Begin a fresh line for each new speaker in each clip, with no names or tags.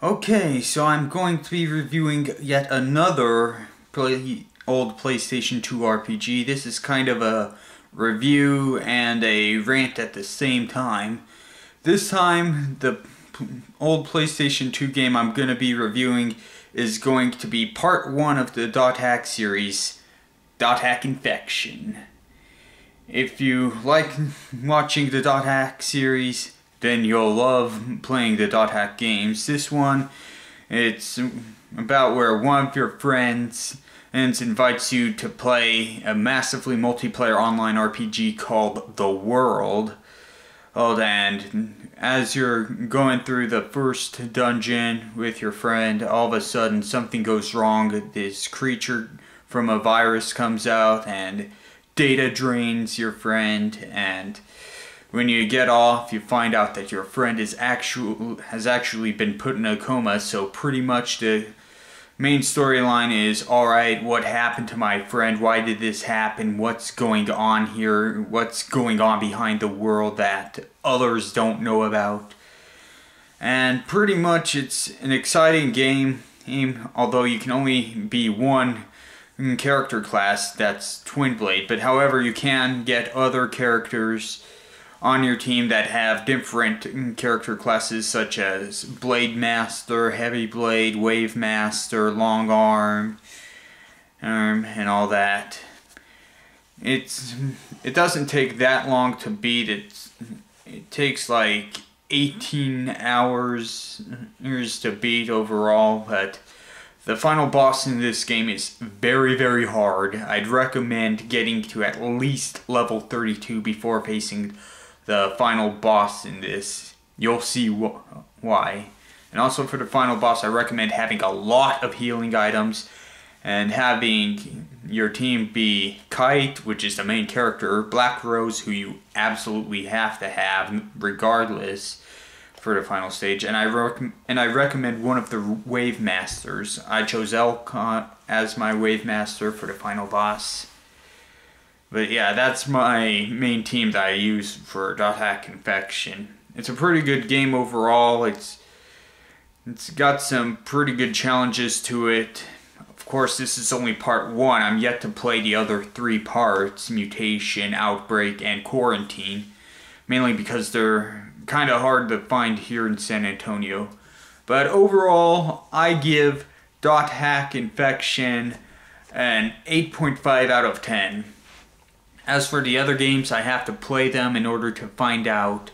Okay, so I'm going to be reviewing yet another old PlayStation 2 RPG. This is kind of a review and a rant at the same time. This time, the old PlayStation 2 game I'm going to be reviewing is going to be part 1 of the Dot Hack series, Dot Hack Infection. If you like watching the Dot Hack series, then you'll love playing the Dot Hack games. This one, it's about where one of your friends invites you to play a massively multiplayer online RPG called The World. And as you're going through the first dungeon with your friend, all of a sudden something goes wrong. This creature from a virus comes out and data drains your friend, and when you get off, you find out that your friend has actually been put in a coma. So pretty much the main storyline is, alright, what happened to my friend? Why did this happen? What's going on here? What's going on behind the world that others don't know about? And pretty much it's an exciting game, although you can only be one character class, that's Twin Blade. But however, you can get other characters on your team that have different character classes, such as Blade Master, Heavy Blade, Wave Master, Long Arm, and all that. It doesn't take that long to beat. It takes like 18 hours to beat overall, but the final boss in this game is very, very hard. I'd recommend getting to at least level 32 before facing the final boss in this. You'll see why. And also for the final boss, I recommend having a lot of healing items and having your team be Kite, which is the main character, Black Rose, who you absolutely have to have regardless for the final stage, and I recommend one of the Wave Masters. I chose Elcott as my Wave Master for the final boss. But yeah, that's my main team that I use for Dot Hack Infection. It's a pretty good game overall. It's got some pretty good challenges to it. Of course, this is only part 1. I'm yet to play the other 3 parts, Mutation, Outbreak, and Quarantine. Mainly because they're kind of hard to find here in San Antonio. But overall, I give Dot Hack Infection an 8.5 out of 10. As for the other games, I have to play them in order to find out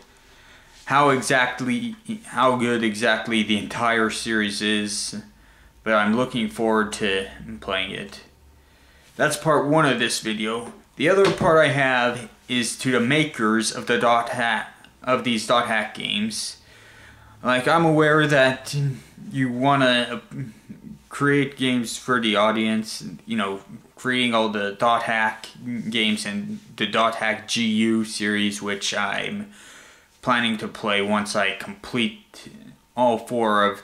how good exactly the entire series is, but I'm looking forward to playing it. That's part 1 of this video. The other part I have is to the makers of the these Dot Hack games. Like, I'm aware that you want to create games for the audience, you know, creating all the Dot Hack games and the Dot Hack GU series, which I'm planning to play once I complete all 4 of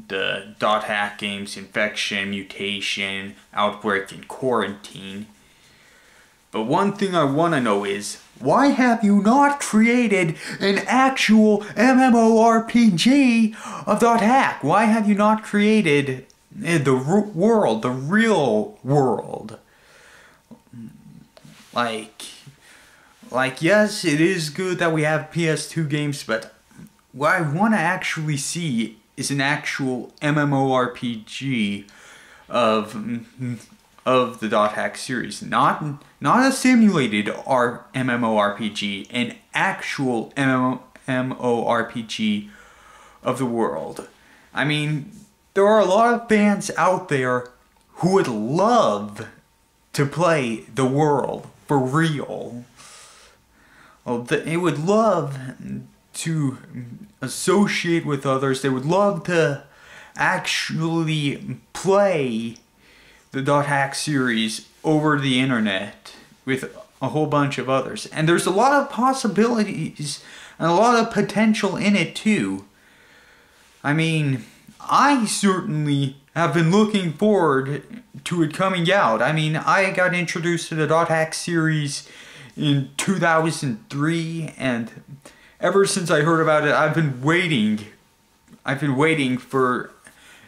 the Dot Hack games, Infection, Mutation, Outbreak, and Quarantine. But one thing I want to know is, why have you not created an actual MMORPG of Dot Hack? Why have you not created the world, the real world? Like, yes, it is good that we have PS2 games, but what I want to actually see is an actual MMORPG of the Dot Hack series. Not a simulated MMORPG, an actual MMORPG of the world. I mean, there are a lot of fans out there who would love to play The World for real. Well, they would love to associate with others. They would love to actually play the Dot Hack series over the internet with a whole bunch of others. And there's a lot of possibilities and a lot of potential in it too. I mean, I certainly have been looking forward to it coming out. I mean, I got introduced to the Dot Hack series in 2003, and ever since I heard about it, I've been waiting I've been waiting for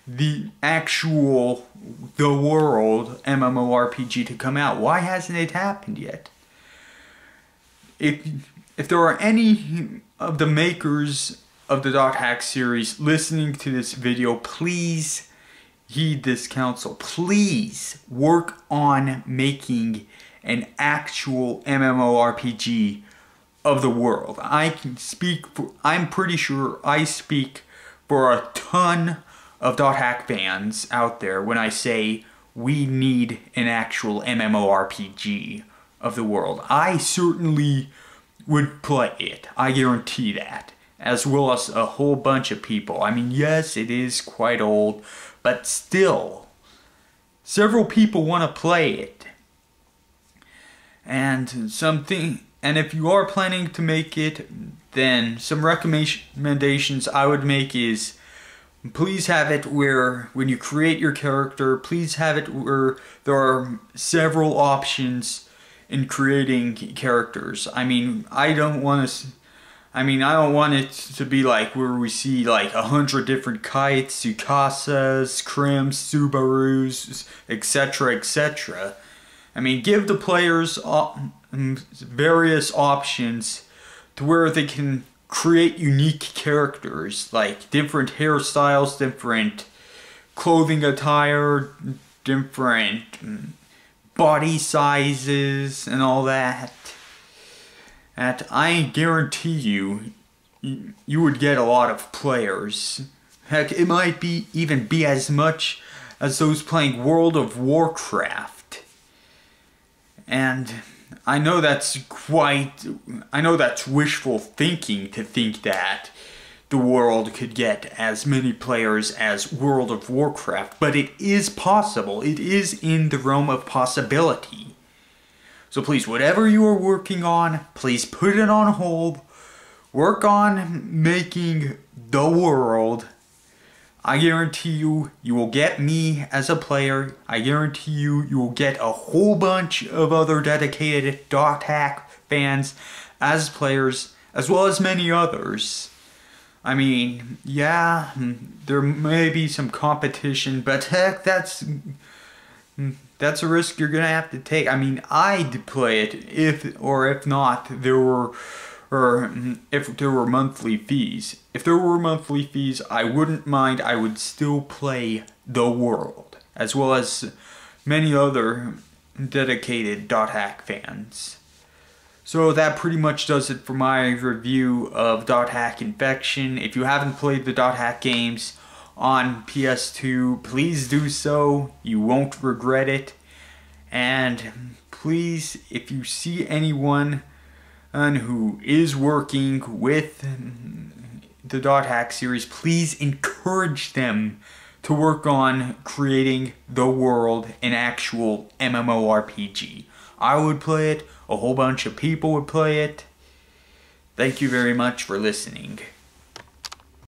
the actual The World MMORPG to come out. Why hasn't it happened yet? If there are any of the makers of the .hack series listening to this video, please heed this counsel. Please work on making an actual MMORPG of The World. I'm pretty sure I speak for a ton of .hack fans out there when I say we need an actual MMORPG of The World. I certainly would play it, I guarantee that, as well as a whole bunch of people. I mean, yes, it is quite old, but still, several people want to play it. And if you are planning to make it, then some recommendations I would make is, please have it where, when you create your character, please have it where there are several options in creating characters. I mean, I don't want it to be like where we see like 100 different kites, Tsukasas, Krims, Subarus, etc., etc. I mean, give the players various options to where they can create unique characters, like different hairstyles, different clothing attire, different body sizes, and all that. And I guarantee you would get a lot of players. Heck, it might even be as much as those playing World of Warcraft. And I know that's wishful thinking to think that The World could get as many players as World of Warcraft, but it is possible. It is in the realm of possibility. So please, whatever you are working on, please put it on hold. Work on making The World. I guarantee you will get me as a player. I guarantee you will get a whole bunch of other dedicated .hack fans as players, as well as many others. I mean, yeah, there may be some competition, but heck, that's a risk you're gonna have to take. I mean, I'd play it if not if there were monthly fees. If there were monthly fees, I wouldn't mind. I would still play The World, as well as many other dedicated .hack fans. So that pretty much does it for my review of .hack Infection. If you haven't played the .hack games on PS2, please do so. You won't regret it. And please, if you see anyone who is working with the .hack series, please encourage them to work on creating The World, an actual MMORPG. I would play it, a whole bunch of people would play it. Thank you very much for listening.